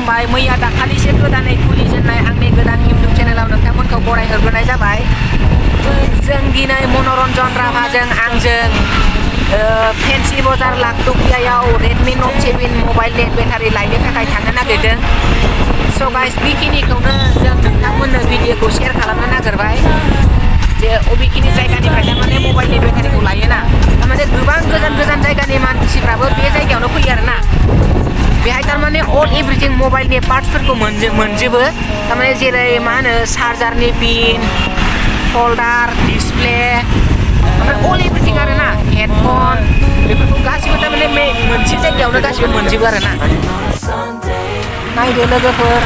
खुलुमबाय मैया दाखालिसो गोदानै खुलिजेननाय आंनि गोदान इउटुब चेनेलाव नोंथांमोनखौ बरायहरग्रोनाय जाबाय। जों दिनै मनरन्जन राभाजों आंजों फेन्सि बाजार लाखटकियायाव रेडमि नट 7 मबाइल नेट बेटारि लायनो थाखाय थांनो नागिरदों। स' गाइस बेखिनिखौनो जों नोंथांमोननो भिडिअखौ शेयार खालामनो नागिरबाय जे अबेखिनि जायगानिफ्राय थारमाने मबाइलनि बेटारिखौ लायोना थारमाने गोबां गोजान गोजान जायगानि मानसिफ्राबो बे जायगायावनो फैयो आरोना। बेहाय थारमाने अल एभ्रिथिं मबाइलनि पार्ट्सफोरखौ मोनजोबो थारमाने जेरै मा होनो चार्जारनि पिन हल्डार डिसप्ले ओमफ्राय अल एभ्रिथिं आरोना हेडफन बेफोरखौ गासिबो थारमाने मोनसे जायगायावनो गासिबो मोनजोबो आरोना। नायदो लोगोफोर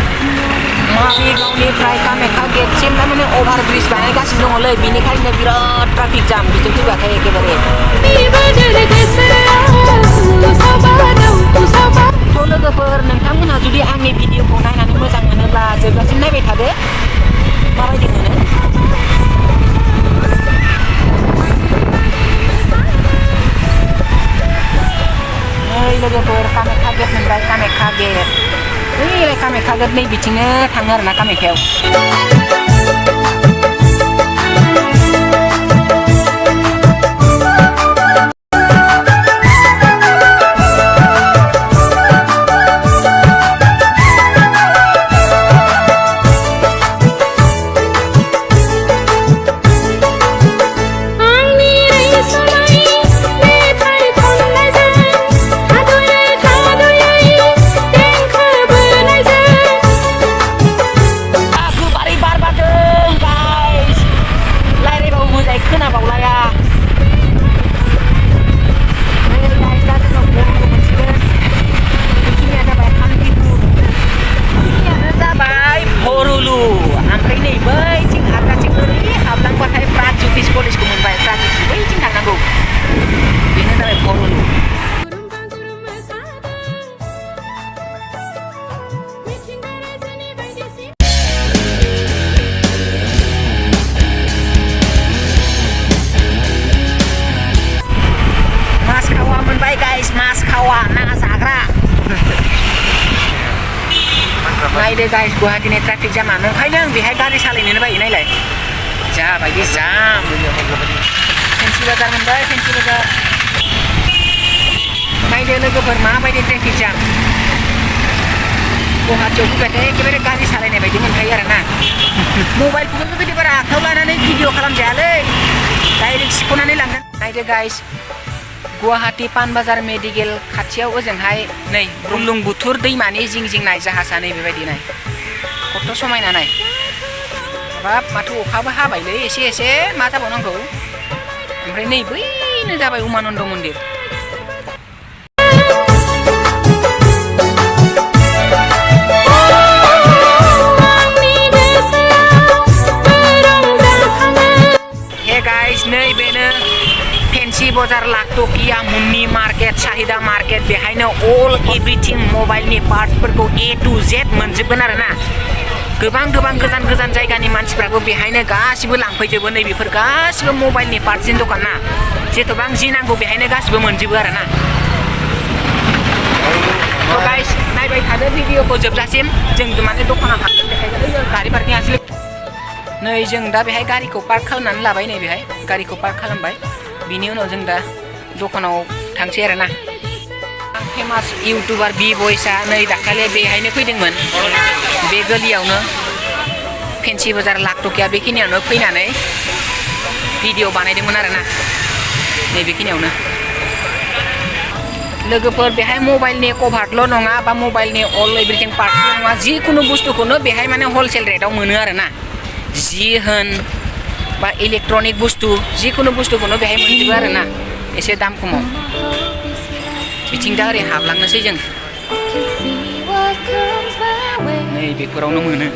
माबेगावनिफ्राय कामाख्या गेटसिम थारमाने अभार ब्रिज बानायगासिनो दङलै बेनिखायनो बिराद ट्राफिक जाम बिथिं फैबाथाय एखेबारे। थ' लोगोफोर नोंथांमोनहा जुदि आंनि भिडिअखौ नायनानै मोजां मोनोब्ला जोबजासिम नायबाय थादो माबायदि मोनो। नै लोगोफोर कामाख्या गेट मोनबाय कामाख्या गेट ओइलाय कामाख्या गेट नै बिथिंनो थाङो आरोना कामाख्यायाव। नायदो गाइस गुवाहाटीनि ट्राफिक जामा नंखायनो आं बेहाय गारि सालायनोनो बायो नायलाय जाबायदि जाम। फेन्सि बाजार मोनबाय फेन्सि बाजार नायदो लोगोफोर माबायदि ट्राफिक जाम गुवाहाटीयाव फैबाथाय एखेबारे गारि सालायनाय बायदि मोनखायो आरोना। मबाइलखौबो बेबायदि बारा आखायाव लानानै भिडिअ खालामजायालै डाइरेक्ट सिख'नानै लांगोन। नायदो गाइस गुवाहाटी पानबाजार मेडिकेल खाथियाव ओजोंहाय नै बुरलुंबुथुर दैमानि जिं जिं नाय जाहाजा नै बेबायदि नाय खथ' समायना नाय बाब माथो अखाबो हाबायलै एसे एसे मा जाबावनांगौ। ओमफ्राय नै बैनो जाबाय उमानन्द मन्दिर। हे गाइस नै बेनो फेन्सि बाजार लाखटकिया मुन्नि मार्केट साहिदा मार्केट बेहायनो अल एभ्रिथिं मबाइलनि पार्ट्सफोरखौ ए टु जेड मोनजोबगोन आरोना। गोबां गोजान गोजान जायगानि मानसिफ्राबो बेहायनो गासिबो लांफैजोबो नै बेफोर गासिबो मबाइलनि पार्ट्सनि दखान ना जेथ'बां जि नांगौ बेहायनो गासिबो मोनजोबो आरोना। थ' गाइस नायबाय थादो भिडिअखौ जोबजासिम जों माने दखानाव थांगोन बेहाय गारि पार्किं आसि नै जों दा बेहाय गारिखौ पार्क खालामनानै लाबाय नै बेहाय गारिखौ पार्क खालामबाय बिनि उनाव जों दा दखानाव थांसै आरोना। फेमास इउटुबार बि बयसा नै दाखालि बेहायनो फैदोंमोन बे गलियावनो फेन्सि बाजार लाखटकिया बेखिनियावनो फैनानै भिडिअ बानायदोंमोन आरोना नै बेखिनियावनो। लोगोफोर बेहाय मबाइलनि कभारल' नङा बा मबाइलनि अल एभ्रिथिं पार्ट्सल' नङा जिखुनु बुस्थुखौनो बेहाय माने हलसेल रेटआव मोनो आरोना। जि होन बा इलेक्ट्रनिक बुस्थु जिखुनु बुस्थुखौनो बेहाय मोनजोबो आरोना एसे दाम खमाव। बिथिं दा ओरै हाबलांनोसै जों नै बेफोरावनो मोनो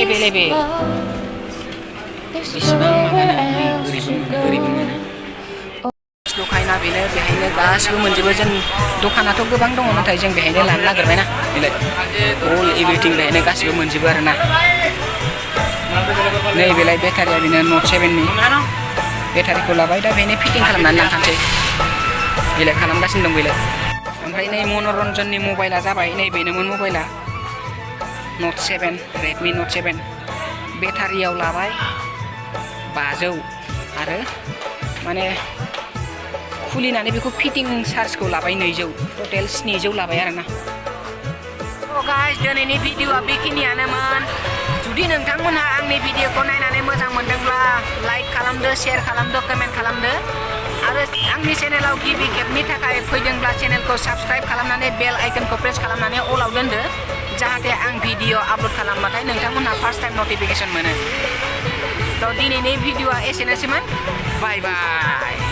एभेलेबेल बेसेबां ओरैबो मोनो दखाना बेनो बेहायनो गासिबो मोनजोबो। जों दखानाथ' गोबां दङ नाथाय जों बेहायनो लानो नागिरबायना बेलाय अल एभ्रिथिं बेहायनो गासिबो मोनजोबो आरोना। नै बेलाय बेटारिया बेनो नट 7नि बेटारिखौ लाबाय दा बेनो फिटिं खालामनानै लांखानोसै बेलाय खालामगासिनो दं बेलाय। ओमफ्राय नै मनरन्जननि मबाइला जाबाय नैबेनोमोन मबाइला Note 7 Redmi Note 7 बेटारियाव लाबाय 500 आरो माने खुलिनानै बेखौ फिटिं चार्जखौ लाबाय 200 टटेल 700 लाबाय आरोना। गाइस दिनैनि भिडिअआ बेखिनियानोमोन। जुदि नोंथांमोनहा आंनि भिडिअखौ नायनानै मोजां मोनदोंब्ला लाइक खालामदो, शेयार खालामदो, कमेन्ट खालामदो आरो आंनि चेनेलाव गिबि खेबनि थाखाय फैदोंब्ला चेनेलखौ साबस्क्राइब खालामनानै बेल आइकनखौ प्रेस खालामनानै अलाव दोनदो जाहाथे आं भिडिअ आपल'ड खालामबाथाय नोंथांमोनहा फार्स्ट टाइम नटिफिकेसन मोनो। थ' दिनैनि भिडिअआ एसेनोसैमोन। बाय बाय।